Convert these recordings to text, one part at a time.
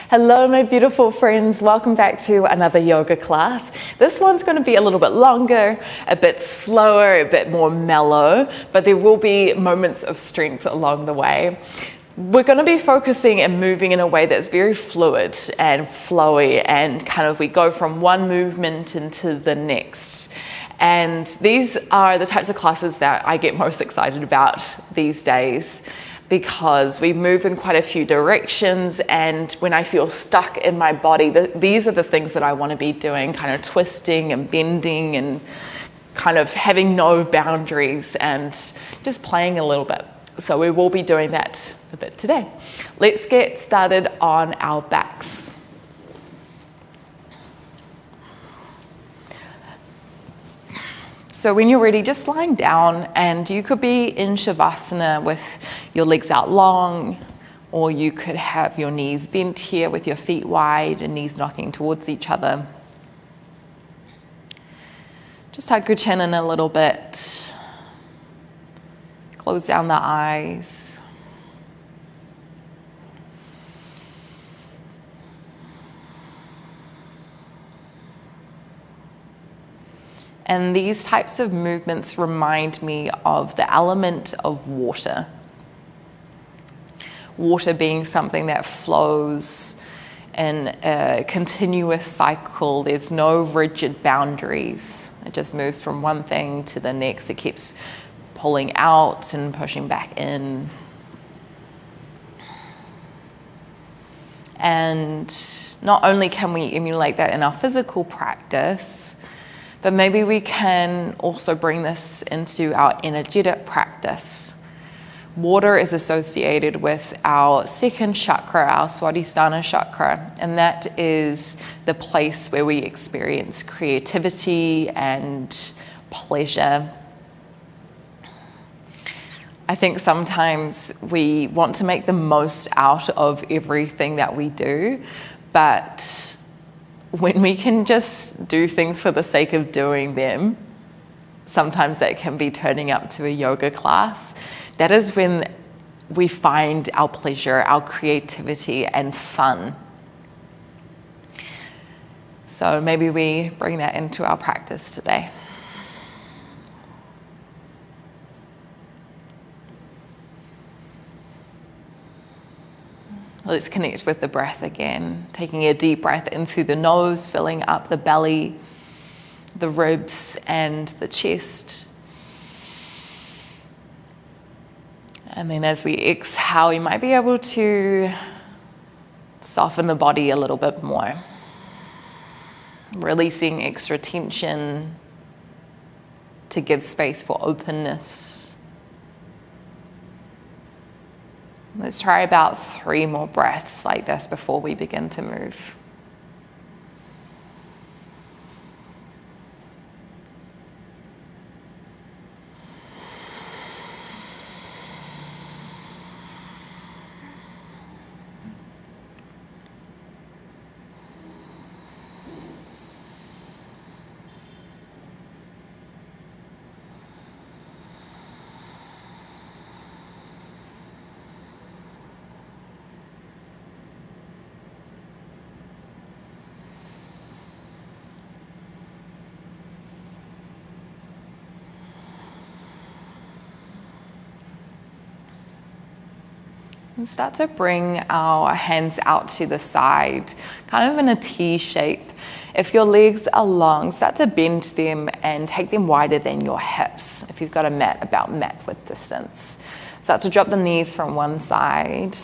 Hello, my beautiful friends. Welcome back to another yoga class. This one's going to be a little bit longer, a bit slower, a bit more mellow, but there will be moments of strength along the way. We're going to be focusing and moving in a way that's very fluid and flowy, and kind of we go from one movement into the next. And these are the types of classes that I get most excited about these days, because we move in quite a few directions, and when I feel stuck in my body, these are the things that I want to be doing, kind of twisting and bending and kind of having no boundaries and just playing a little bit. So we will be doing that a bit today. Let's get started on our backs. So when you're ready, just lying down, and you could be in Shavasana with your legs out long, or you could have your knees bent here with your feet wide and knees knocking towards each other. Just tuck your chin in a little bit. Close down the eyes. And these types of movements remind me of the element of water. Water being something that flows in a continuous cycle. There's no rigid boundaries. It just moves from one thing to the next. It keeps pulling out and pushing back in. And not only can we emulate that in our physical practice, but maybe we can also bring this into our energetic practice. Water is associated with our second chakra, our Swadhisthana chakra, and that is the place where we experience creativity and pleasure. I think sometimes we want to make the most out of everything that we do, but when we can just do things for the sake of doing them, sometimes that can be turning up to a yoga class. That is when we find our pleasure, our creativity, and fun. So maybe we bring that into our practice today. Let's connect with the breath again, taking a deep breath in through the nose, filling up the belly, the ribs, and the chest. And then as we exhale, you might be able to soften the body a little bit more, releasing extra tension to give space for openness. Let's try about 3 more breaths like this before we begin to move. And start to bring our hands out to the side, kind of in a T shape. If your legs are long, start to bend them and take them wider than your hips. If you've got a mat, about mat width distance. Start to drop the knees from one side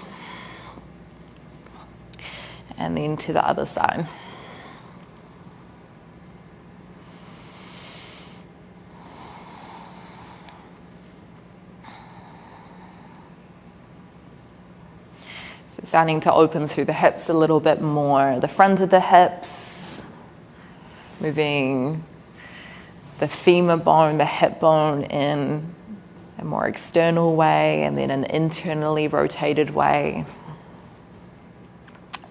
and then to the other side. So starting to open through the hips a little bit more, the front of the hips, moving the femur bone, the hip bone in a more external way, and then an internally rotated way.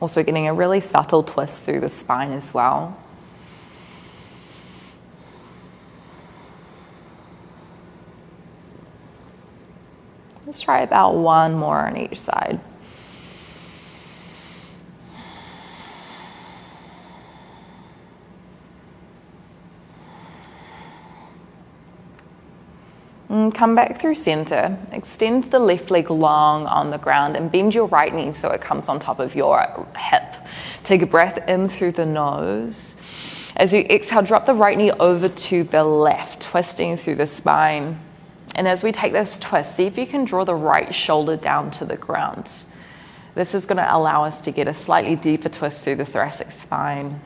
Also getting a really subtle twist through the spine as well. Let's try about 1 more on each side. And come back through center. Extend the left leg long on the ground and bend your right knee so it comes on top of your hip. Take a breath in through the nose. As you exhale, drop the right knee over to the left, twisting through the spine. And as we take this twist, see if you can draw the right shoulder down to the ground. This is going to allow us to get a slightly deeper twist through the thoracic spine.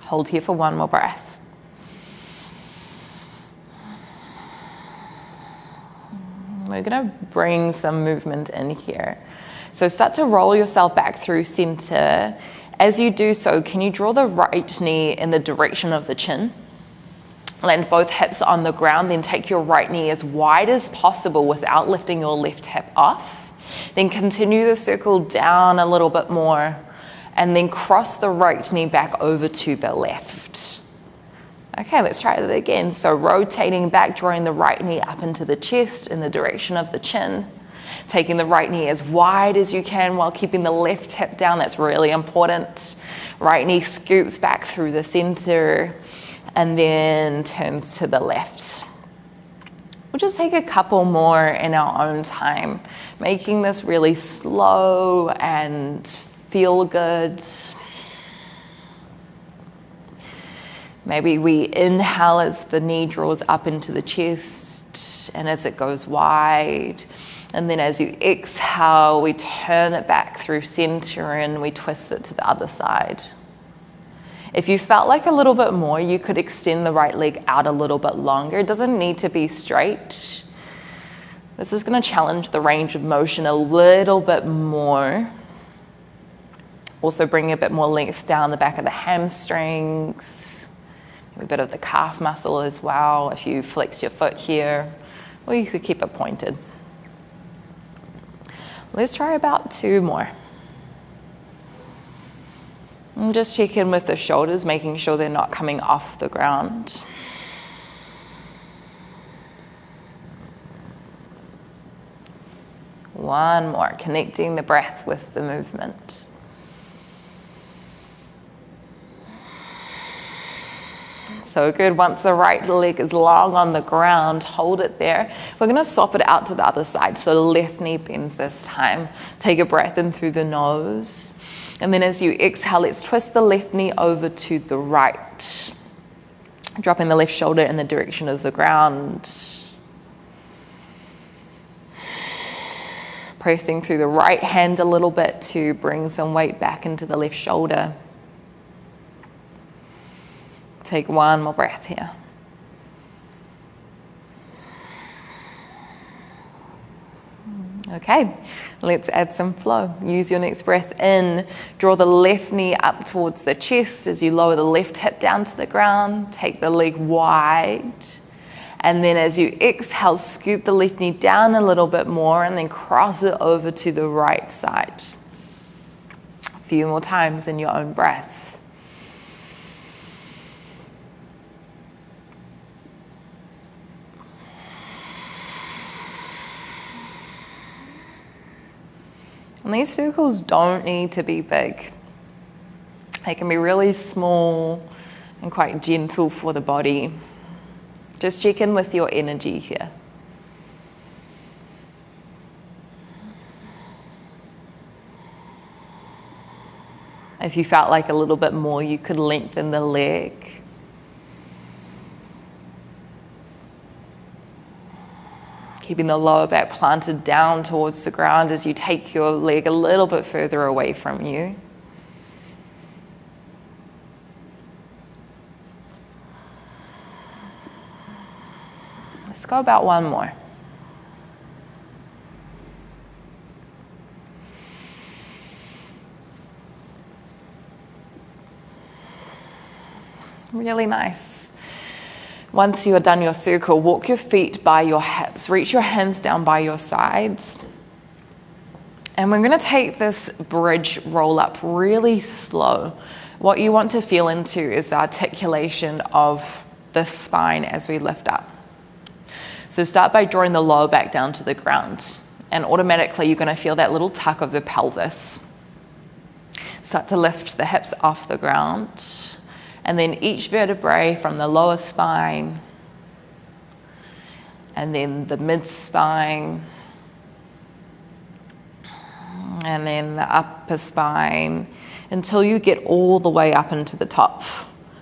Hold here for one more breath. We're going to bring some movement in here. So start to roll yourself back through center. As you do so, can you draw the right knee in the direction of the chin? Land both hips on the ground, then take your right knee as wide as possible without lifting your left hip off. Then continue the circle down a little bit more, and then cross the right knee back over to the left. Okay, let's try it again. So rotating back, drawing the right knee up into the chest in the direction of the chin. Taking the right knee as wide as you can while keeping the left hip down. That's really important. Right knee scoops back through the center and then turns to the left. We'll just take a couple more in our own time, making this really slow and feel good. Maybe we inhale as the knee draws up into the chest and as it goes wide. And then as you exhale, we turn it back through center and we twist it to the other side. If you felt like a little bit more, you could extend the right leg out a little bit longer. It doesn't need to be straight. This is going to challenge the range of motion a little bit more. Also bring a bit more length down the back of the hamstrings, a bit of the calf muscle as well if you flex your foot here, or you could keep it pointed. Let's try about 2 more. And just check in with the shoulders, making sure they're not coming off the ground. One more, connecting the breath with the movement. So good. Once the right leg is long on the ground, hold it there. We're going to swap it out to the other side. So the left knee bends this time. Take a breath in through the nose. And then as you exhale, let's twist the left knee over to the right. Dropping the left shoulder in the direction of the ground. Pressing through the right hand a little bit to bring some weight back into the left shoulder. Take one more breath here. Okay, let's add some flow. Use your next breath in. Draw the left knee up towards the chest as you lower the left hip down to the ground. Take the leg wide. And then as you exhale, scoop the left knee down a little bit more and then cross it over to the right side. A few more times in your own breath. And these circles don't need to be big. They can be really small and quite gentle for the body. Just check in with your energy here. If you felt like a little bit more, you could lengthen the leg. Keeping the lower back planted down towards the ground as you take your leg a little bit further away from you. Let's go about one more. Really nice. Once you are done your circle, walk your feet by your hips. Reach your hands down by your sides. And we're going to take this bridge roll up really slow. What you want to feel into is the articulation of the spine as we lift up. So start by drawing the lower back down to the ground. And automatically you're going to feel that little tuck of the pelvis. Start to lift the hips off the ground. And then each vertebrae from the lower spine and then the mid-spine, and then the upper spine, until you get all the way up into the top.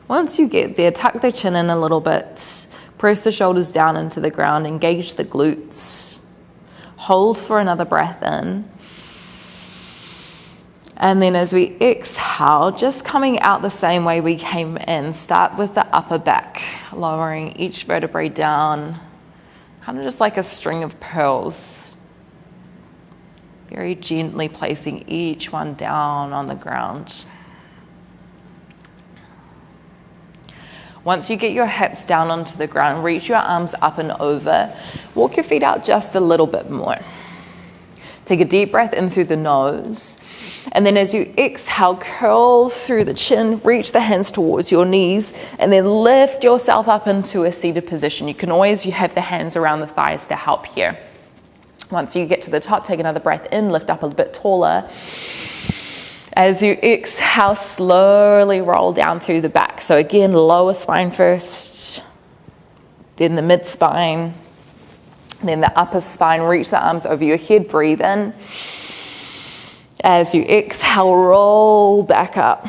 Once you get there, tuck the chin in a little bit, press the shoulders down into the ground, engage the glutes, hold for another breath in. And then as we exhale, just coming out the same way we came in, start with the upper back, lowering each vertebrae down, kind of just like a string of pearls. Very gently placing each one down on the ground. Once you get your hips down onto the ground, reach your arms up and over. Walk your feet out just a little bit more. Take a deep breath in through the nose. And then as you exhale, curl through the chin, reach the hands towards your knees, and then lift yourself up into a seated position. You can always have the hands around the thighs to help here. Once you get to the top, take another breath in, lift up a bit taller. As you exhale, slowly roll down through the back. So again, lower spine first, then the mid spine, then the upper spine. Reach the arms over your head, breathe in. As you exhale, roll back up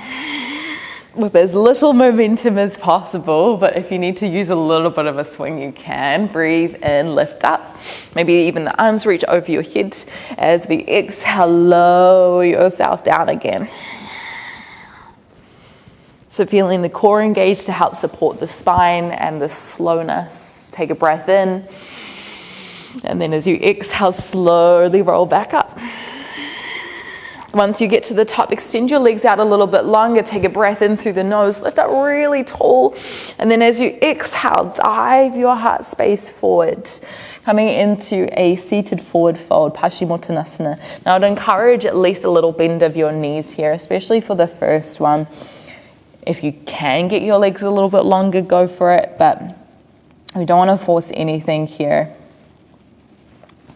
with as little momentum as possible, but if you need to use a little bit of a swing, you can. Breathe in, lift up. Maybe even the arms reach over your head. As we exhale, lower yourself down again. So feeling the core engaged to help support the spine and the slowness. Take a breath in, and then as you exhale, slowly roll back up. Once you get to the top, extend your legs out a little bit longer. Take a breath in through the nose, lift up really tall. And then as you exhale, dive your heart space forward, coming into a seated forward fold, Paschimottanasana. Now I'd encourage at least a little bend of your knees here, especially for the first one. If you can get your legs a little bit longer, go for it, but we don't want to force anything here.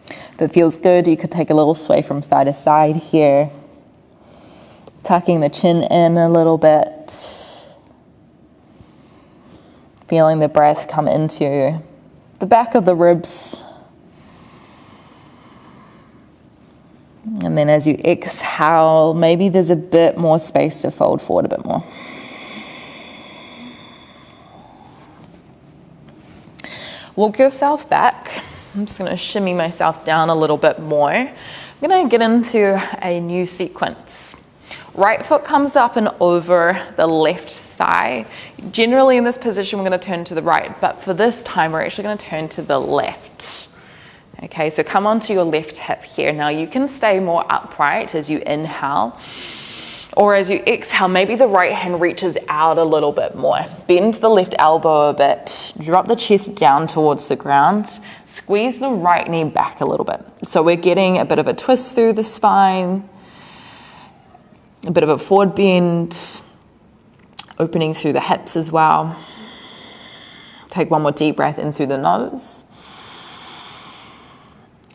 If it feels good, you could take a little sway from side to side here. Tucking the chin in a little bit. Feeling the breath come into the back of the ribs. And then as you exhale, maybe there's a bit more space to fold forward a bit more. Walk yourself back. I'm just going to shimmy myself down a little bit more. I'm going to get into a new sequence. Right foot comes up and over the left thigh. Generally in this position, we're going to turn to the right, but for this time, we're actually going to turn to the left. Okay, so come onto your left hip here. Now you can stay more upright as you inhale, or as you exhale, maybe the right hand reaches out a little bit more. Bend the left elbow a bit, drop the chest down towards the ground, squeeze the right knee back a little bit. So we're getting a bit of a twist through the spine, a bit of a forward bend, opening through the hips as well. Take one more deep breath in through the nose,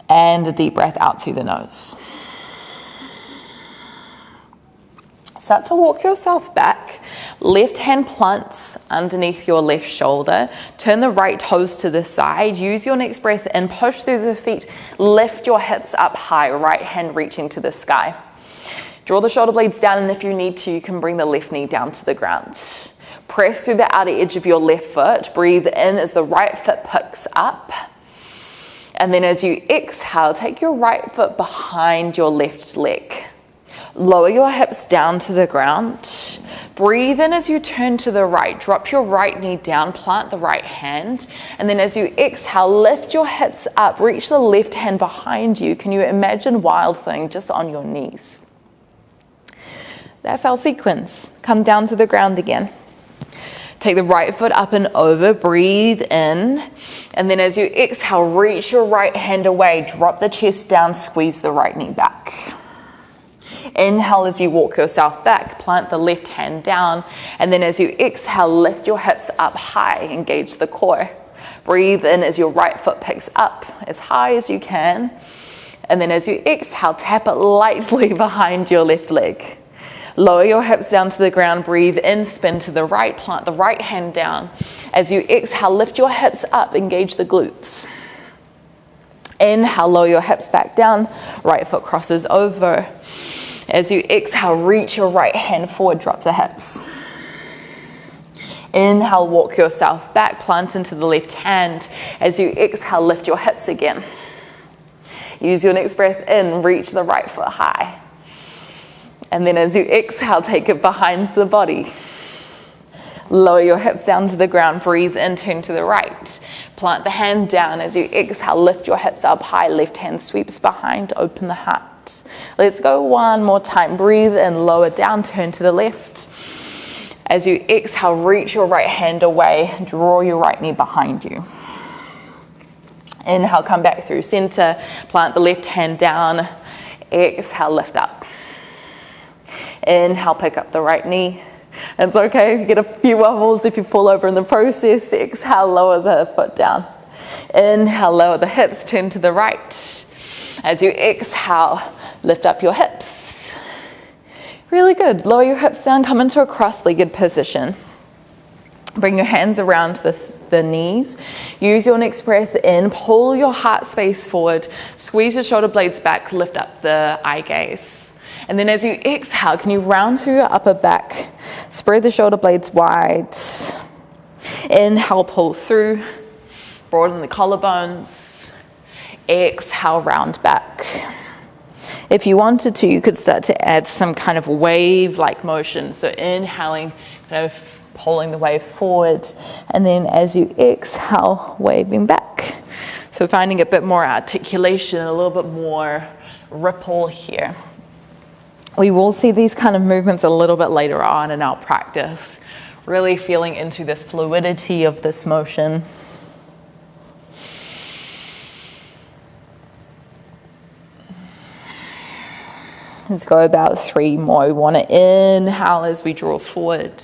and a deep breath out through the nose. Start to walk yourself back. Left hand plants underneath your left shoulder. Turn the right toes to the side. Use your next breath in. Push through the feet. Lift your hips up high. Right hand reaching to the sky. Draw the shoulder blades down, and if you need to, you can bring the left knee down to the ground. Press through the outer edge of your left foot. Breathe in as the right foot picks up. And then as you exhale, take your right foot behind your left leg. Lower your hips down to the ground. Breathe in as you turn to the right. Drop your right knee down, plant the right hand. And then as you exhale, lift your hips up. Reach the left hand behind you. Can you imagine Wild Thing just on your knees? That's our sequence. Come down to the ground again. Take the right foot up and over, breathe in. And then as you exhale, reach your right hand away, drop the chest down, squeeze the right knee back. Inhale as you walk yourself back, plant the left hand down. And then as you exhale, lift your hips up high, engage the core. Breathe in as your right foot picks up as high as you can. And then as you exhale, tap it lightly behind your left leg. Lower your hips down to the ground, breathe in, spin to the right, plant the right hand down. As you exhale, lift your hips up, engage the glutes. Inhale, lower your hips back down, right foot crosses over. As you exhale, reach your right hand forward, drop the hips. Inhale, walk yourself back, plant into the left hand. As you exhale, lift your hips again. Use your next breath in, reach the right foot high. And then as you exhale, take it behind the body. Lower your hips down to the ground, breathe in, turn to the right. Plant the hand down. As you exhale, lift your hips up high, left hand sweeps behind, open the heart. Let's go one more time. Breathe in, lower down, turn to the left. As you exhale, reach your right hand away, draw your right knee behind you. Inhale, come back through center, plant the left hand down. Exhale, lift up. Inhale, pick up the right knee. It's okay if you get a few wobbles if you fall over in the process. Exhale, lower the foot down. Inhale, lower the hips, turn to the right. As you exhale, lift up your hips. Really good. Lower your hips down, come into a cross-legged position. Bring your hands around the knees. Use your next breath in, pull your heart space forward, squeeze your shoulder blades back, lift up the eye gaze. And then as you exhale, can you round through your upper back, spread the shoulder blades wide. Inhale, pull through, broaden the collarbones. Exhale, round back. If you wanted to, you could start to add some kind of wave-like motion. So inhaling, kind of pulling the wave forward, and then as you exhale, waving back. So finding a bit more articulation, a little bit more ripple here. We will see these kind of movements a little bit later on in our practice, really feeling into this fluidity of this motion. Let's go about 3 more. We want to inhale as we draw forward.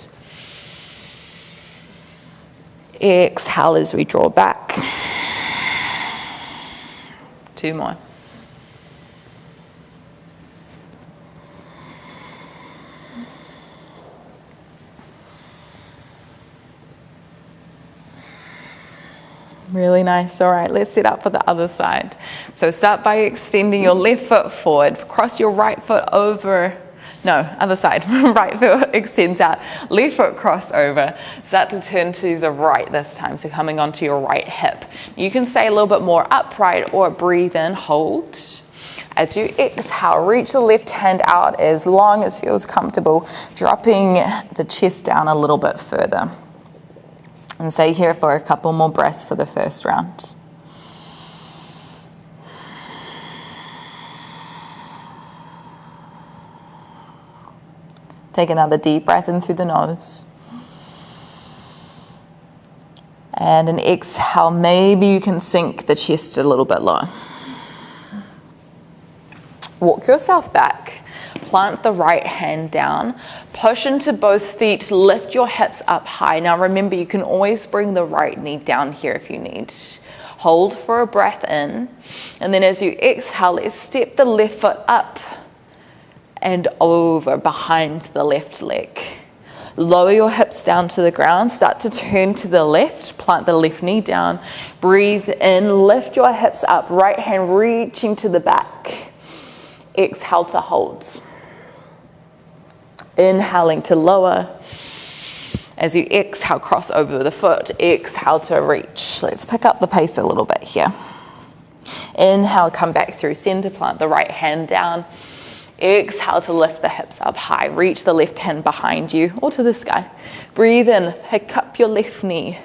Exhale as we draw back. 2 more. Really nice. All right, let's set up for the other side. So start by extending your left foot forward. Cross your right foot over. No, other side. Right foot extends out. Left foot cross over. Start to turn to the right this time. So coming onto your right hip. You can stay a little bit more upright or breathe in, hold. As you exhale, reach the left hand out as long as feels comfortable, dropping the chest down a little bit further. And stay here for a couple more breaths for the first round. Take another deep breath in through the nose. And an exhale, maybe you can sink the chest a little bit lower. Walk yourself back. Plant the right hand down, push into both feet, lift your hips up high. Now remember, you can always bring the right knee down here if you need. Hold for a breath in, and then as you exhale, let's step the left foot up and over behind the left leg. Lower your hips down to the ground, start to turn to the left, plant the left knee down, breathe in, lift your hips up, right hand reaching to the back. Exhale to hold. Inhaling to lower. As you exhale, cross over the foot. Exhale to reach. Let's pick up the pace a little bit here. Inhale, come back through center, plant the right hand down. Exhale to lift the hips up high. Reach the left hand behind you or to the sky. Breathe in, pick up your left knee.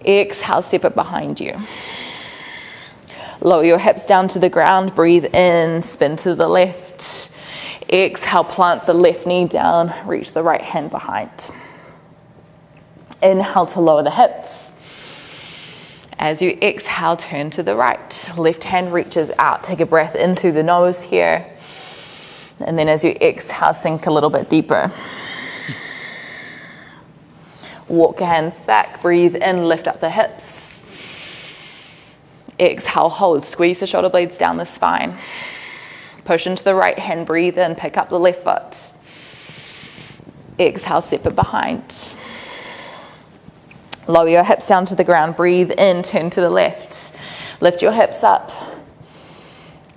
Exhale, step it behind you. Lower your hips down to the ground, breathe in, spin to the left. Exhale, plant the left knee down, reach the right hand behind. Inhale to lower the hips. As you exhale, turn to the right. Left hand reaches out, take a breath in through the nose here. And then as you exhale, sink a little bit deeper. Walk your hands back, breathe in, lift up the hips. Exhale, hold, squeeze the shoulder blades down the spine. Push into the right hand, breathe in, pick up the left foot. Exhale, step it behind. Lower your hips down to the ground, breathe in, turn to the left. Lift your hips up.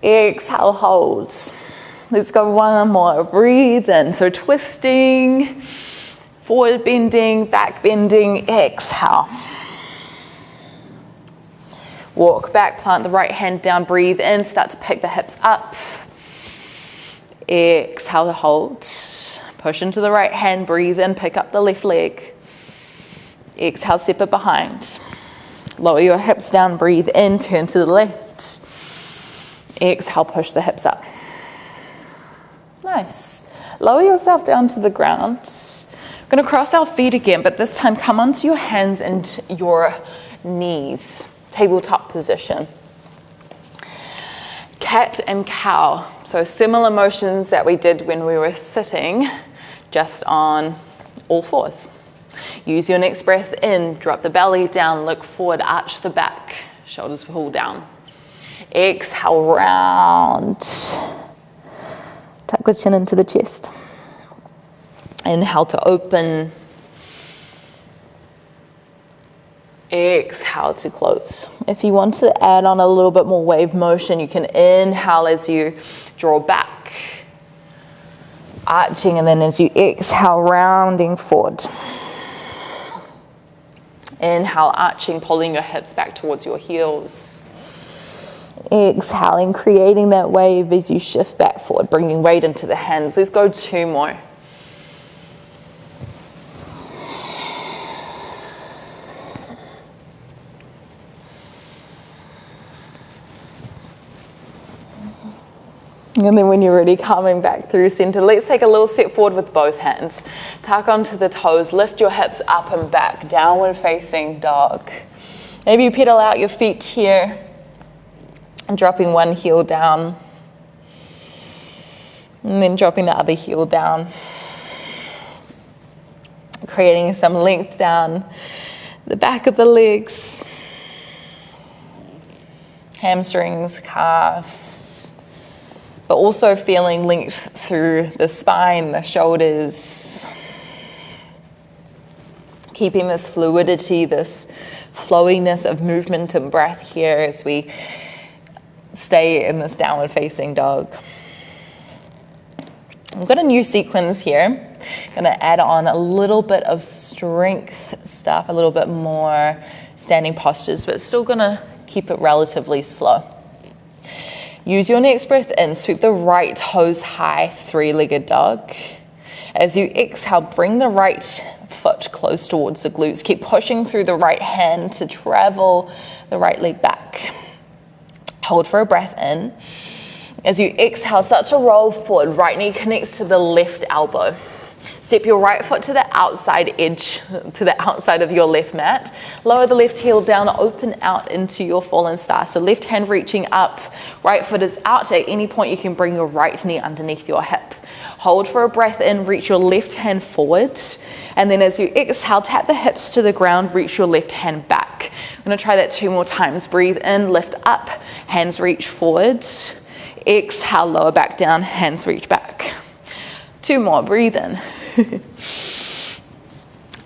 Exhale, hold. Let's go one more. Breathe in. So twisting, forward bending, back bending. Exhale. Walk back, plant the right hand down, breathe in, start to pick the hips up. Exhale to hold. Push into the right hand, breathe in, pick up the left leg. Exhale, step it behind. Lower your hips down, breathe in, turn to the left. Exhale, push the hips up. Nice. Lower yourself down to the ground. We're going to cross our feet again, but this time come onto your hands and your knees. Tabletop position. Cat and cow. So similar motions that we did when we were sitting, just on all fours. Use your next breath in, drop the belly down, look forward, arch the back, shoulders pull down. Exhale, round. Tuck the chin into the chest. Inhale to open. Exhale to close. If you want to add on a little bit more wave motion, you can inhale as you draw back, arching, and then as you exhale, rounding forward. Inhale, arching, pulling your hips back towards your heels. Exhaling, creating that wave as you shift back forward, bringing weight into the hands. Let's go 2 more. And then when you're ready, coming back through center, let's take a little step forward with both hands. Tuck onto the toes, lift your hips up and back, downward facing dog. Maybe you pedal out your feet here, and dropping one heel down, and then dropping the other heel down. Creating some length down the back of the legs, hamstrings, calves, but also feeling length through the spine, the shoulders. Keeping this fluidity, this flowiness of movement and breath here as we stay in this downward facing dog. I've got a new sequence here. I'm going to add on a little bit of strength stuff, a little bit more standing postures, but still going to keep it relatively slow. Use your next breath in, sweep the right toes high, 3-legged dog. As you exhale, bring the right foot close towards the glutes. Keep pushing through the right hand to travel the right leg back. Hold for a breath in. As you exhale, start to roll forward. Right knee connects to the left elbow. Step your right foot to the outside edge, to the outside of your left mat. Lower the left heel down, open out into your fallen star. So left hand reaching up, right foot is out. At any point you can bring your right knee underneath your hip. Hold for a breath in, reach your left hand forward. And then as you exhale, tap the hips to the ground, reach your left hand back. I'm going to try that 2 more times. Breathe in, lift up, hands reach forward. Exhale, lower back down, hands reach back. 2 more, breathe in.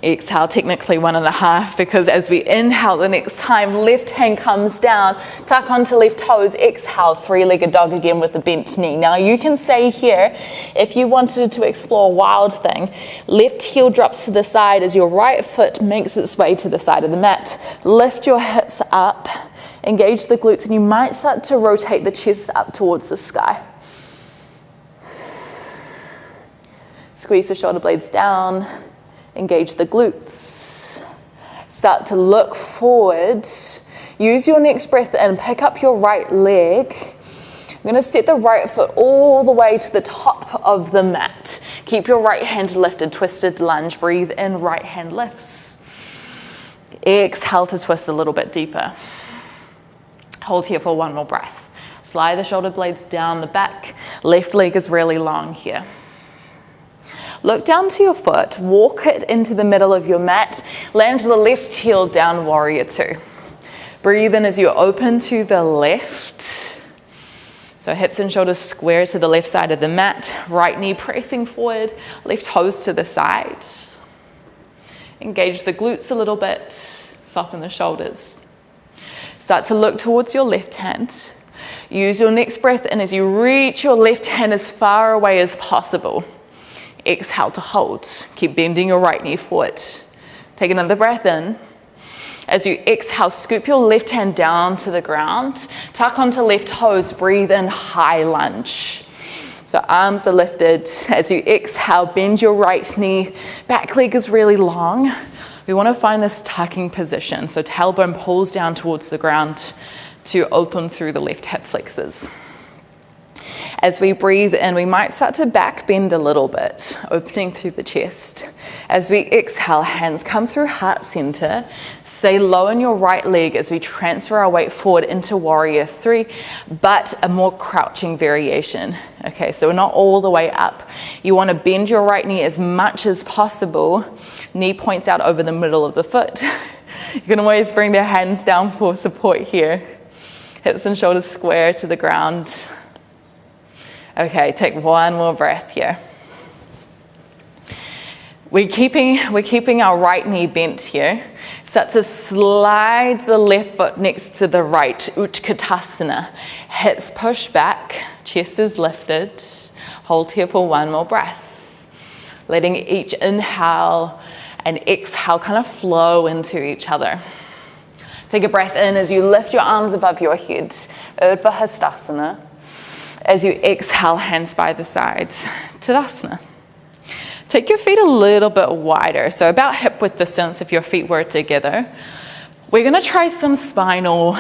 Exhale, technically 1.5, because as we inhale the next time, left hand comes down, tuck onto left toes, exhale, 3-legged dog again with the bent knee. Now you can say here, if you wanted to explore a wild thing, left heel drops to the side as your right foot makes its way to the side of the mat. Lift your hips up, engage the glutes, and you might start to rotate the chest up towards the sky. Squeeze the shoulder blades down, engage the glutes. Start to look forward. Use your next breath in, pick up your right leg. I'm going to step the right foot all the way to the top of the mat. Keep your right hand lifted, twisted lunge. Breathe in, right hand lifts. Exhale to twist a little bit deeper. Hold here for 1 more breath. Slide the shoulder blades down the back. Left leg is really long here. Look down to your foot, walk it into the middle of your mat, land the left heel down, warrior 2. Breathe in as you open to the left. So hips and shoulders square to the left side of the mat, right knee pressing forward, left toes to the side. Engage the glutes a little bit, soften the shoulders. Start to look towards your left hand. Use your next breath in as you reach your left hand as far away as possible. Exhale to hold. Keep bending your right knee forward. Take another breath in. As you exhale, scoop your left hand down to the ground. Tuck onto left toes. Breathe in, high lunge. So arms are lifted. As you exhale, bend your right knee. Back leg is really long. We want to find this tucking position. So tailbone pulls down towards the ground to open through the left hip flexors. As we breathe in, we might start to back bend a little bit, opening through the chest. As we exhale, hands come through heart center. Stay low in your right leg as we transfer our weight forward into warrior 3, but a more crouching variation. Okay, so we're not all the way up. You want to bend your right knee as much as possible. Knee points out over the middle of the foot. You can always bring the hands down for support here. Hips and shoulders square to the ground. Okay, take one more breath here. We're keeping our right knee bent here. Start to slide the left foot next to the right, Utkatasana. Hips push back, chest is lifted. Hold here for one more breath. Letting each inhale and exhale kind of flow into each other. Take a breath in as you lift your arms above your head, Urdhva Hastasana. As you exhale, hands by the sides, Tadasana. Take your feet a little bit wider, so about hip width distance if your feet were together. We're going to try some spinal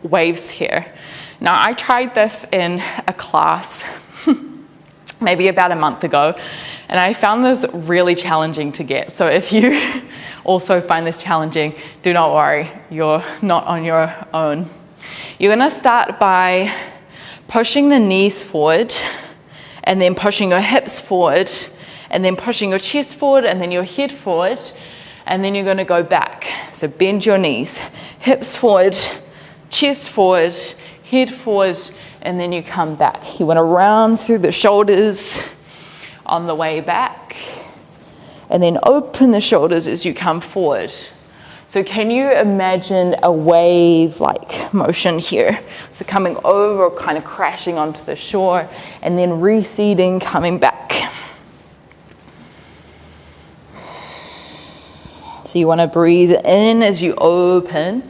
waves here. Now, I tried this in a class maybe about a month ago, and I found this really challenging to get. So if you also find this challenging, do not worry, you're not on your own. You're going to start by pushing the knees forward, and then pushing your hips forward, and then pushing your chest forward, and then your head forward, and then you're going to go back. So bend your knees, hips forward, chest forward, head forward, and then you come back. You want to round through the shoulders on the way back, and then open the shoulders as you come forward. So can you imagine a wave-like motion here? So coming over, kind of crashing onto the shore, and then receding, coming back. So you want to breathe in as you open,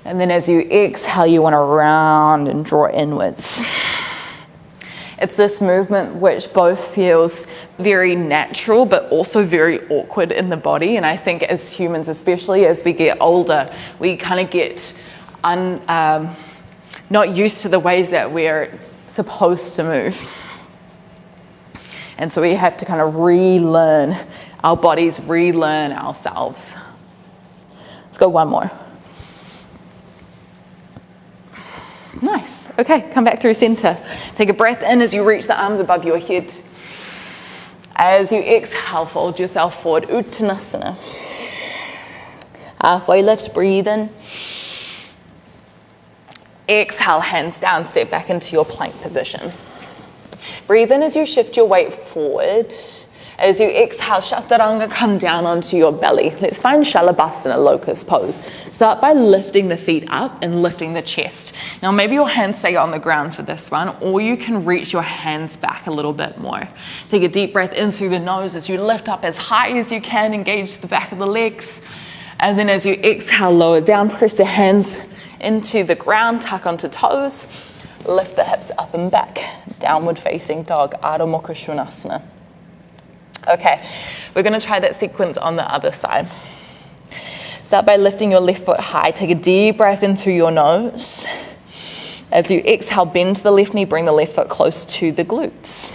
and then as you exhale, you want to round and draw inwards. It's this movement which both feels very natural but also very awkward in the body, and I think as humans, especially as we get older, we kind of get not used to the ways that we're supposed to move. And so we have to kind of relearn our bodies, relearn ourselves. Let's go one more. Nice. Okay, come back through center. Take a breath in as you reach the arms above your head. As you exhale, fold yourself forward, Uttanasana. Halfway lift, breathe in. Exhale, hands down, step back into your plank position. Breathe in as you shift your weight forward. As you exhale, Chaturanga, come down onto your belly. Let's find Shalabhasana, locust pose. Start by lifting the feet up and lifting the chest. Now maybe your hands stay on the ground for this one, or you can reach your hands back a little bit more. Take a deep breath in through the nose as you lift up as high as you can, engage the back of the legs. And then as you exhale, lower down, press the hands into the ground, tuck onto toes, lift the hips up and back. Downward facing dog, Adho Mukha Svanasana. Okay, we're going to try that sequence on the other side. Start by lifting your left foot high. Take a deep breath in through your nose. As you exhale, bend the left knee, bring the left foot close to the glutes.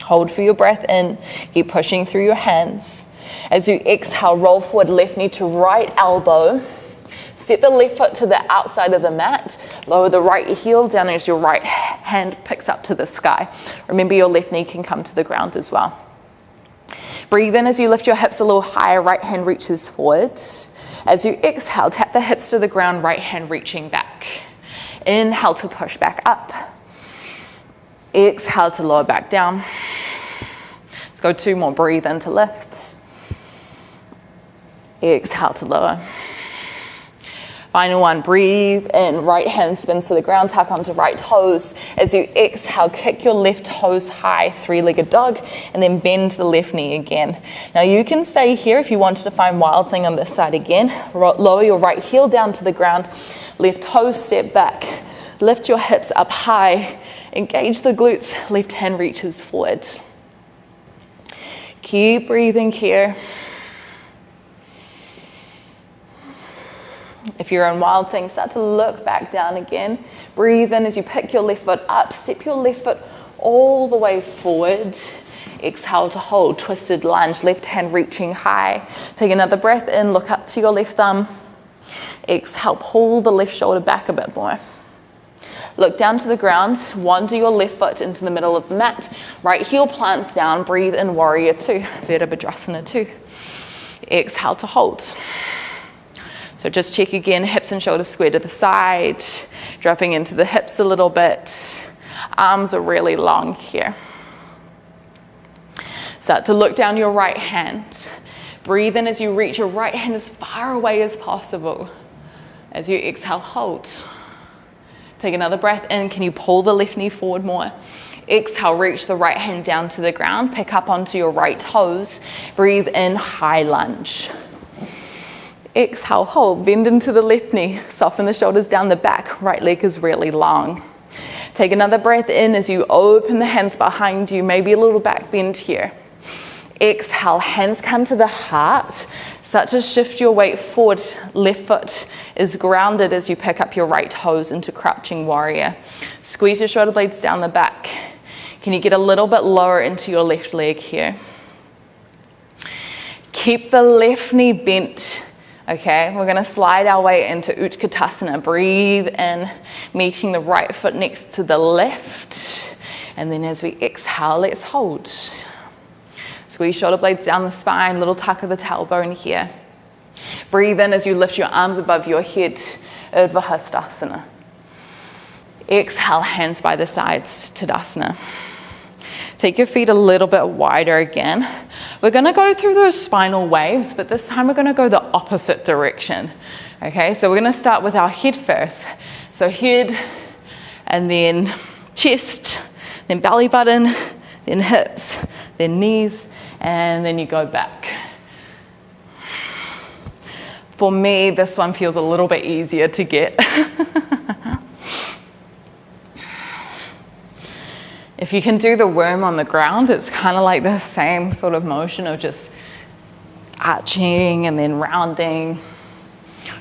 Hold for your breath in. Keep pushing through your hands. As you exhale, roll forward, left knee to right elbow. Step the left foot to the outside of the mat. Lower the right heel down as your right hand picks up to the sky. Remember, your left knee can come to the ground as well. Breathe in as you lift your hips a little higher, right hand reaches forward. As you exhale, tap the hips to the ground, right hand reaching back. Inhale to push back up. Exhale to lower back down. Let's go two more. Breathe in to lift. Exhale to lower. Final one, breathe in, right hand spins to the ground, tuck onto right toes. As you exhale, kick your left toes high, three-legged dog, and then bend the left knee again. Now you can stay here if you wanted to find wild thing on this side again. Lower your right heel down to the ground, left toes step back, lift your hips up high, engage the glutes, left hand reaches forward. Keep breathing here. If you're in wild thing, start to look back down again. Breathe in as you pick your left foot up, step your left foot all the way forward. Exhale to hold, twisted lunge, left hand reaching high. Take another breath in, look up to your left thumb. Exhale, pull the left shoulder back a bit more. Look down to the ground, wander your left foot into the middle of the mat. Right heel plants down, breathe in warrior two, Virabhadrasana two. Exhale to hold. So just check again, hips and shoulders square to the side, dropping into the hips a little bit. Arms are really long here. Start to look down your right hand. Breathe in as you reach your right hand as far away as possible. As you exhale, hold. Take another breath in. Can you pull the left knee forward more? Exhale, reach the right hand down to the ground. Pick up onto your right toes. Breathe in, high lunge. Exhale, hold, bend into the left knee, soften the shoulders down the back, right leg is really long. Take another breath in as you open the hands behind you, maybe a little back bend here. Exhale, hands come to the heart, start to shift your weight forward, left foot is grounded as you pick up your right toes into crouching warrior. Squeeze your shoulder blades down the back. Can you get a little bit lower into your left leg here? Keep the left knee bent. Okay, we're going to slide our way into Utkatasana. Breathe in, meeting the right foot next to the left. And then as we exhale, let's hold. Squeeze shoulder blades down the spine, little tuck of the tailbone here. Breathe in as you lift your arms above your head, Urdhva Hastasana. Exhale, hands by the sides, Tadasana. Take your feet a little bit wider again. We're going to go through those spinal waves, but this time we're going to go the opposite direction. Okay, so we're going to start with our head first. So head, and then chest, then belly button, then hips, then knees, and then you go back. For me, this one feels a little bit easier to get. If you can do the worm on the ground, it's kind of like the same sort of motion of just arching and then rounding.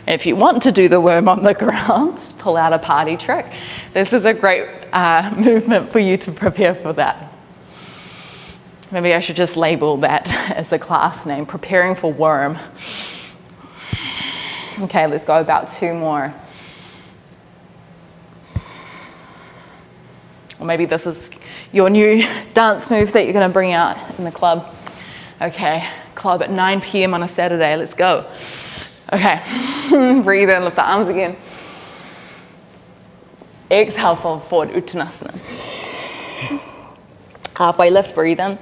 And if you want to do the worm on the ground, pull out a party trick. This is a great movement for you to prepare for that. Maybe I should just label that as a class name, preparing for worm. Okay, let's go about two more. Or maybe this is your new dance move that you're going to bring out in the club. Okay, club at 9 p.m. on a Saturday. Let's go. Okay, breathe in, lift the arms again. Exhale, fold forward, Uttanasana. Halfway lift, breathe in.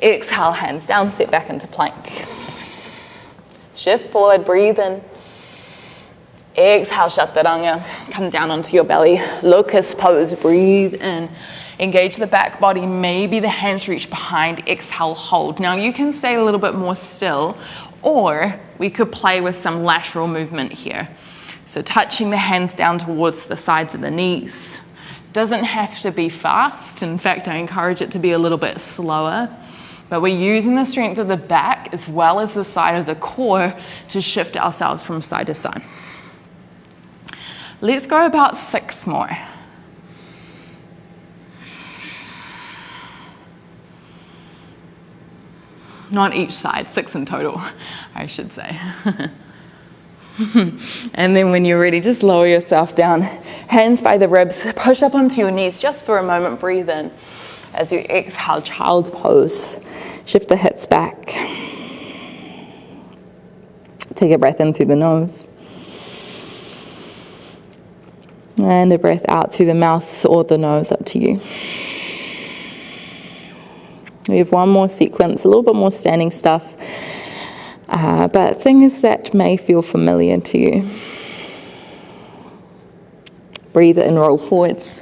Exhale, hands down, step back into plank. Shift forward, breathe in. Exhale, Chaturanga, come down onto your belly, locust pose, breathe in, engage the back body, maybe the hands reach behind, exhale, hold. Now you can stay a little bit more still, or we could play with some lateral movement here. So touching the hands down towards the sides of the knees. Doesn't have to be fast, in fact I encourage it to be a little bit slower, but we're using the strength of the back as well as the side of the core to shift ourselves from side to side. Let's go about 6 more. Not each side, 6 in total, I should say. And then when you're ready, just lower yourself down. Hands by the ribs, push up onto your knees just for a moment, breathe in. As you exhale, child's pose. Shift the hips back. Take a breath in through the nose. And a breath out through the mouth or the nose, up to you. We have one more sequence, a little bit more standing stuff. but things that may feel familiar to you. Breathe in, roll forwards.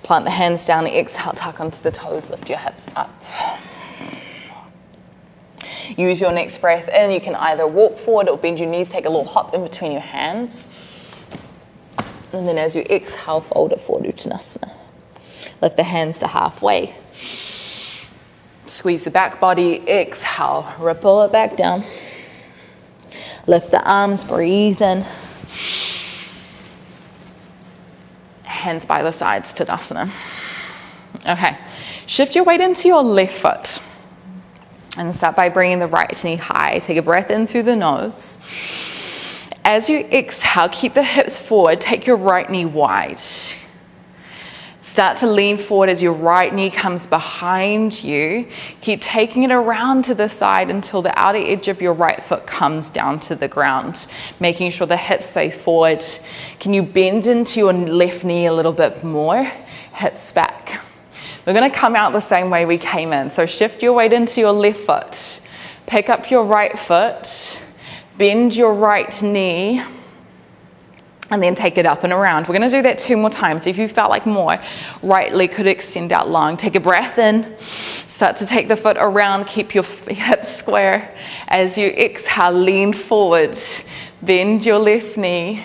Plant the hands down, exhale, tuck onto the toes, lift your hips up. Use your next breath in. You can either walk forward or bend your knees, take a little hop in between your hands. And then as you exhale, fold it forward, Uttanasana. Lift the hands to halfway. Squeeze the back body, exhale, ripple it back down. Lift the arms, breathe in. Hands by the sides, Tadasana. Okay, shift your weight into your left foot. And start by bringing the right knee high. Take a breath in through the nose. As you exhale, keep the hips forward. Take your right knee wide. Start to lean forward as your right knee comes behind you. Keep taking it around to the side until the outer edge of your right foot comes down to the ground, making sure the hips stay forward. Can you bend into your left knee a little bit more? Hips back. We're going to come out the same way we came in. So shift your weight into your left foot. Pick up your right foot. Bend your right knee. And then take it up and around. We're going to do that 2 more times. If you felt like more, right leg could extend out long. Take a breath in. Start to take the foot around. Keep your hips square. As you exhale, lean forward. Bend your left knee.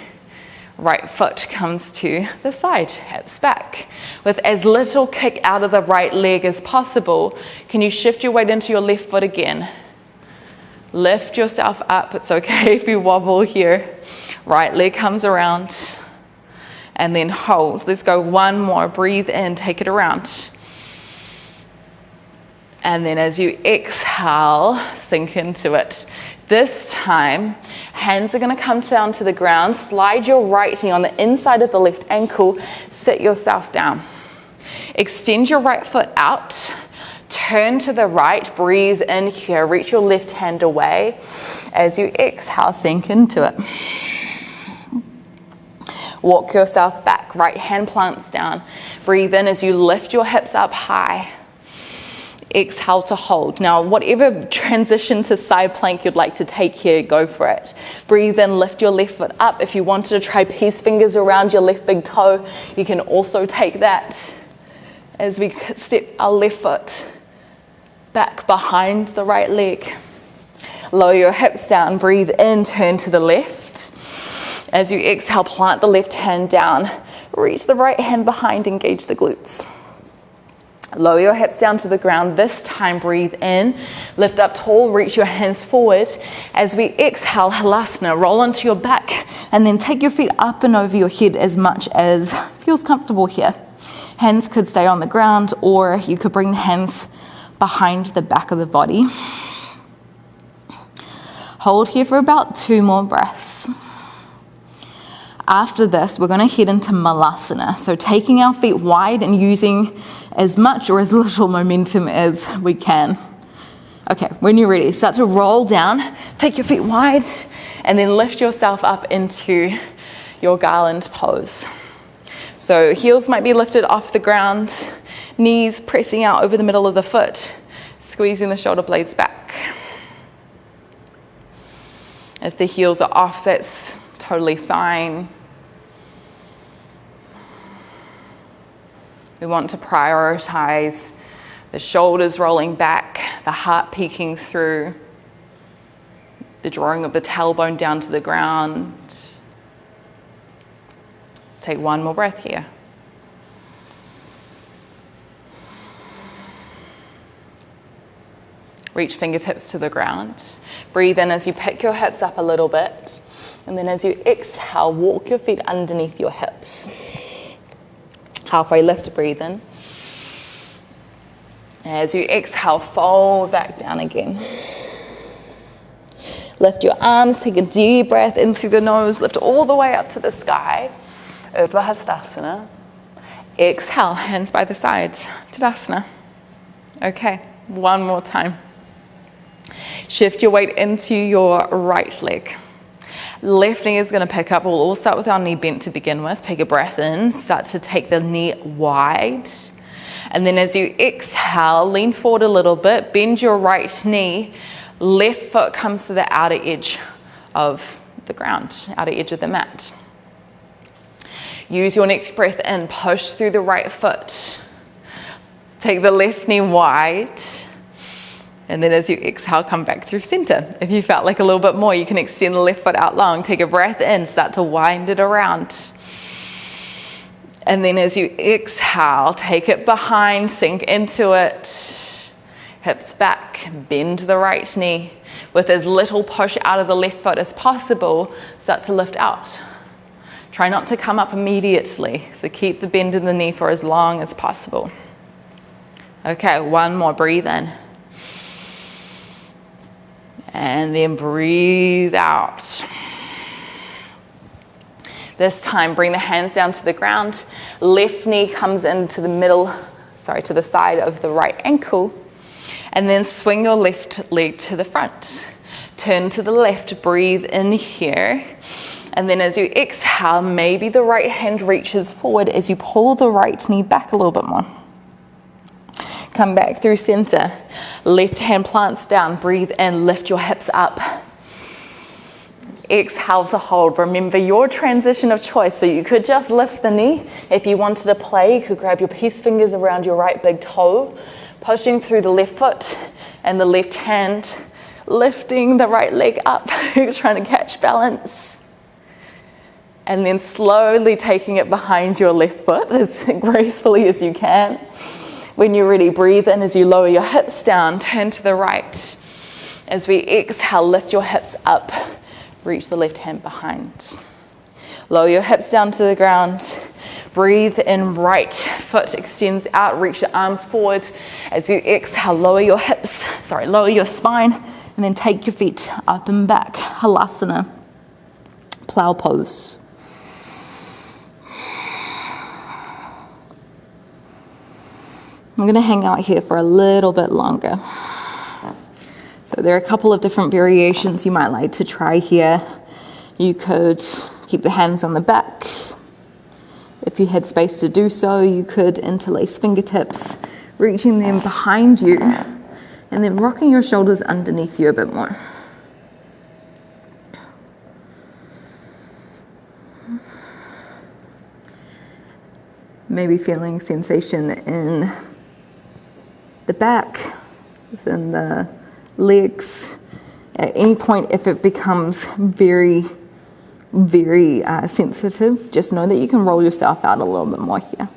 Right foot comes to the side, hips back. With as little kick out of the right leg as possible, can you shift your weight into your left foot again? Lift yourself up. It's okay if you wobble here. Right leg comes around. And then hold. Let's go 1 more. Breathe in, take it around. And then as you exhale, sink into it. This time, hands are going to come down to the ground. Slide your right knee on the inside of the left ankle. Sit yourself down. Extend your right foot out. Turn to the right. Breathe in here. Reach your left hand away. As you exhale, sink into it. Walk yourself back. Right hand plants down. Breathe in as you lift your hips up high. Exhale to hold. Now, whatever transition to side plank you'd like to take here, go for it. Breathe in, lift your left foot up. If you wanted to try peace fingers around your left big toe, you can also take that as we step our left foot back behind the right leg. Lower your hips down, breathe in, turn to the left. As you exhale, plant the left hand down. Reach the right hand behind, engage the glutes. Lower your hips down to the ground. This time, breathe in. Lift up tall, reach your hands forward. As we exhale, Halasana, roll onto your back and then take your feet up and over your head as much as feels comfortable here. Hands could stay on the ground or you could bring the hands behind the back of the body. Hold here for about 2 more breaths. After this, we're going to head into Malasana. So taking our feet wide and using as much or as little momentum as we can. Okay, when you're ready, start to roll down, take your feet wide, and then lift yourself up into your garland pose. So heels might be lifted off the ground, knees pressing out over the middle of the foot, squeezing the shoulder blades back. If the heels are off, that's totally fine. We want to prioritize the shoulders rolling back, the heart peeking through, the drawing of the tailbone down to the ground. Let's take 1 more breath here. Reach fingertips to the ground. Breathe in as you pick your hips up a little bit. And then as you exhale, walk your feet underneath your hips. Halfway lift, breathe in. As you exhale, fold back down again. Lift your arms, take a deep breath in through the nose, lift all the way up to the sky. Urdhva Hastasana. Exhale, hands by the sides, Tadasana. Okay, 1 more time. Shift your weight into your right leg. Left knee is going to pick up. We'll all start with our knee bent to begin with. Take a breath in. Start to take the knee wide. And then as you exhale, lean forward a little bit. Bend your right knee. Left foot comes to the outer edge of the ground, outer edge of the mat. Use your next breath in, push through the right foot. Take the left knee wide. And then as you exhale, come back through center. If you felt like a little bit more, you can extend the left foot out long. Take a breath in, start to wind it around. And then as you exhale, take it behind, sink into it. Hips back, bend the right knee. With as little push out of the left foot as possible, start to lift out. Try not to come up immediately, so keep the bend in the knee for as long as possible. Okay, one more, breathe in. And then breathe out. This time, bring the hands down to the ground. Left knee comes into the to the side of the right ankle. And then swing your left leg to the front. Turn to the left, breathe in here. And then as you exhale, maybe the right hand reaches forward as you pull the right knee back a little bit more. Come back through center. Left hand plants down, breathe in, lift your hips up. Exhale to hold. Remember your transition of choice. So you could just lift the knee. If you wanted to play, you could grab your peace fingers around your right big toe, pushing through the left foot and the left hand, lifting the right leg up, trying to catch balance. And then slowly taking it behind your left foot as gracefully as you can. When you're ready, breathe in as you lower your hips down, turn to the right. As we exhale, lift your hips up, reach the left hand behind. Lower your hips down to the ground. Breathe in, right foot extends out, reach your arms forward. As you exhale, lower your spine, and then take your feet up and back. Halasana, plow pose. I'm going to hang out here for a little bit longer. So there are a couple of different variations you might like to try here. You could keep the hands on the back. If you had space to do so, you could interlace fingertips, reaching them behind you, and then rocking your shoulders underneath you a bit more. Maybe feeling sensation in the back, within the legs. At any point, if it becomes very sensitive, just know that you can roll yourself out a little bit more here.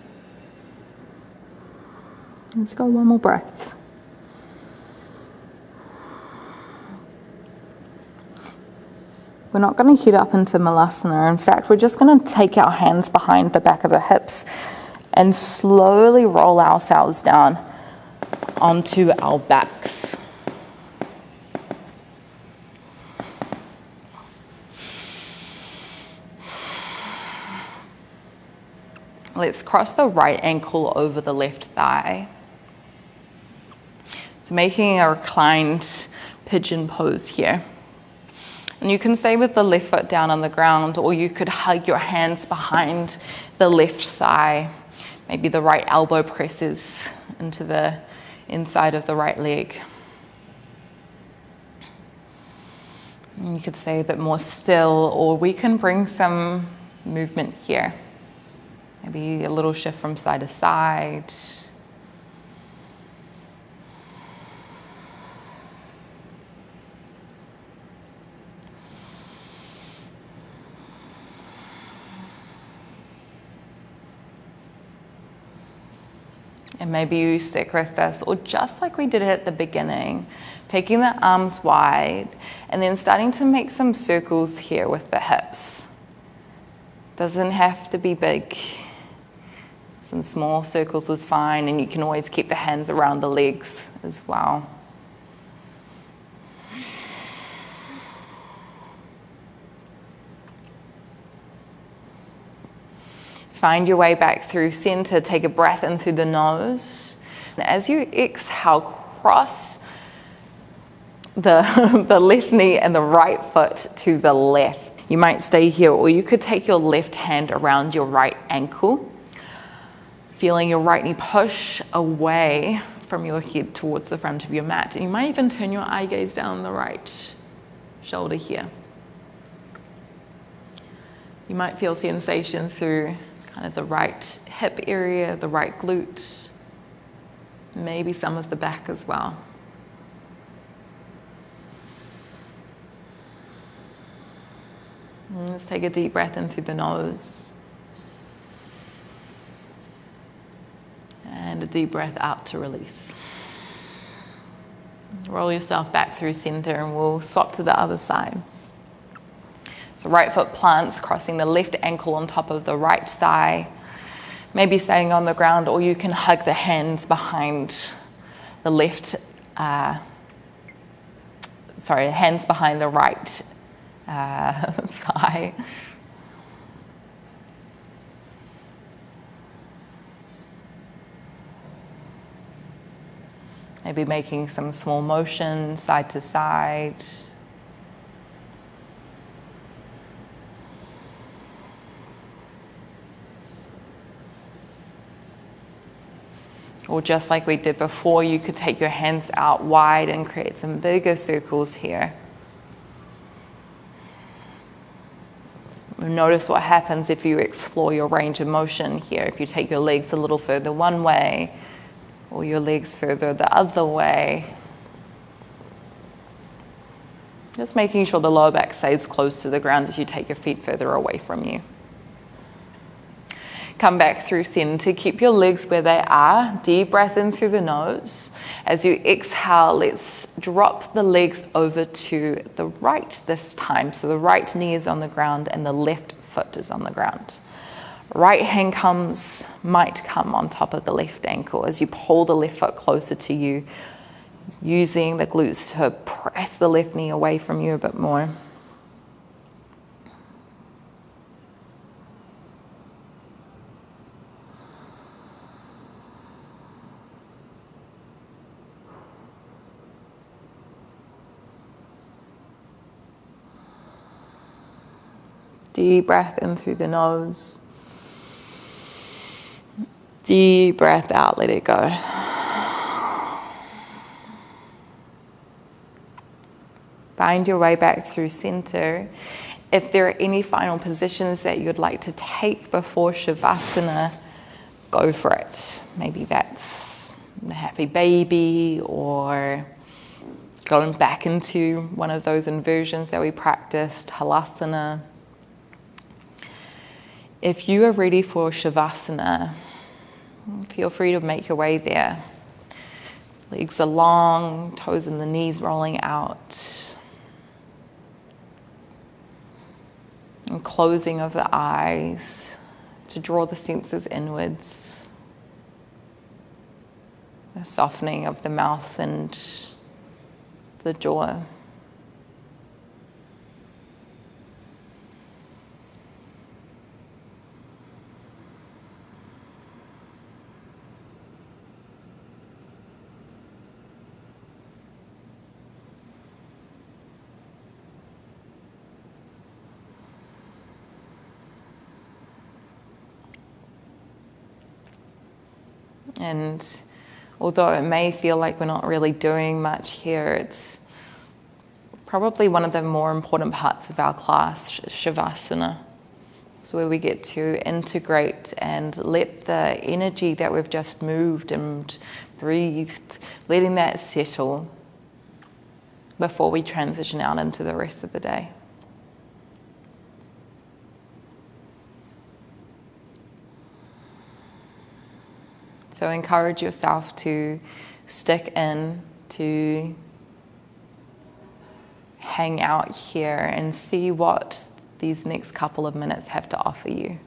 Let's go one more breath. We're not going to head up into Malasana. In fact, we're just going to take our hands behind the back of the hips and slowly roll ourselves down onto our backs. Let's cross the right ankle over the left thigh. So making a reclined pigeon pose here. And you can stay with the left foot down on the ground, or you could hug your hands behind the left thigh. Maybe the right elbow presses into the inside of the right leg. And you could stay a bit more still, or we can bring some movement here. Maybe a little shift from side to side. And maybe you stick with this, or just like we did it at the beginning, taking the arms wide and then starting to make some circles here with the hips. Doesn't have to be big. Some small circles is fine, and you can always keep the hands around the legs as well. Find your way back through center. Take a breath in through the nose. And as you exhale, cross the left knee and the right foot to the left. You might stay here, or you could take your left hand around your right ankle, feeling your right knee push away from your head towards the front of your mat. And you might even turn your eye gaze down the right shoulder here. You might feel sensation through kind of the right hip area, the right glute, maybe some of the back as well. And let's take a deep breath in through the nose. And a deep breath out to release. Roll yourself back through center and we'll swap to the other side. So right foot plants, crossing the left ankle on top of the right thigh. Maybe staying on the ground, or you can hug the hands behind the hands behind the right thigh. Maybe making some small motion side to side. Or just like we did before, you could take your hands out wide and create some bigger circles here. Notice what happens if you explore your range of motion here. If you take your legs a little further one way, or your legs further the other way. Just making sure the lower back stays close to the ground as you take your feet further away from you. Come back through center, keep your legs where they are. Deep breath in through the nose. As you exhale, let's drop the legs over to the right this time. So the right knee is on the ground and the left foot is on the ground. Right hand might come on top of the left ankle as you pull the left foot closer to you, using the glutes to press the left knee away from you a bit more. Deep breath in through the nose. Deep breath out, let it go. Find your way back through center. If there are any final positions that you'd like to take before Shavasana, go for it. Maybe that's the happy baby, or going back into one of those inversions that we practiced, Halasana. If you are ready for Shavasana, feel free to make your way there. Legs are long, toes and the knees rolling out. And closing of the eyes to draw the senses inwards. A softening of the mouth and the jaw. And although it may feel like we're not really doing much here, it's probably one of the more important parts of our class, Shavasana. It's where we get to integrate and let the energy that we've just moved and breathed, letting that settle before we transition out into the rest of the day. So encourage yourself to stick in, to hang out here and see what these next couple of minutes have to offer you.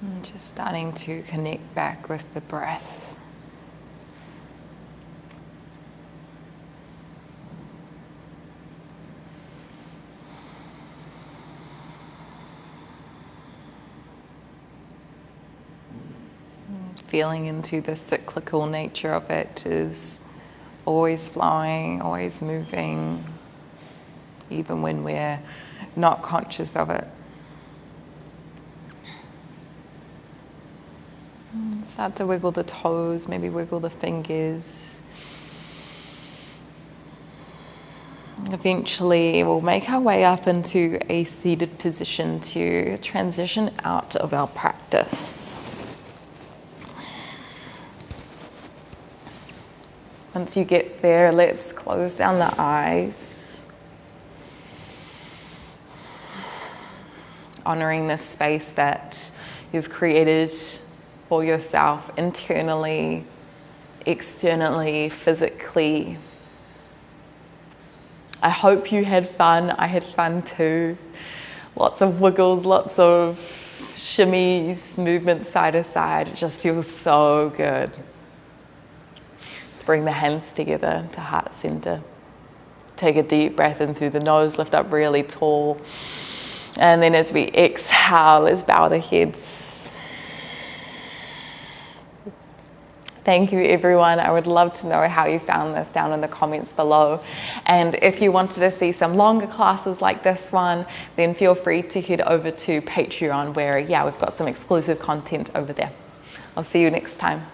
And just starting to connect back with the breath. Feeling into the cyclical nature of it is always flowing, always moving, even when we're not conscious of it. Start to wiggle the toes, maybe wiggle the fingers. Eventually, we'll make our way up into a seated position to transition out of our practice. Once you get there, let's close down the eyes. Honoring this space that you've created for yourself internally, externally, physically. I hope you had fun. I had fun too. Lots of wiggles, lots of shimmies, movements side to side. It just feels so good. Let's bring the hands together to heart center. Take a deep breath in through the nose, lift up really tall. And then as we exhale, let's bow the heads. Thank you, everyone. I would love to know how you found this down in the comments below. And if you wanted to see some longer classes like this one, then feel free to head over to Patreon where, we've got some exclusive content over there. I'll see you next time.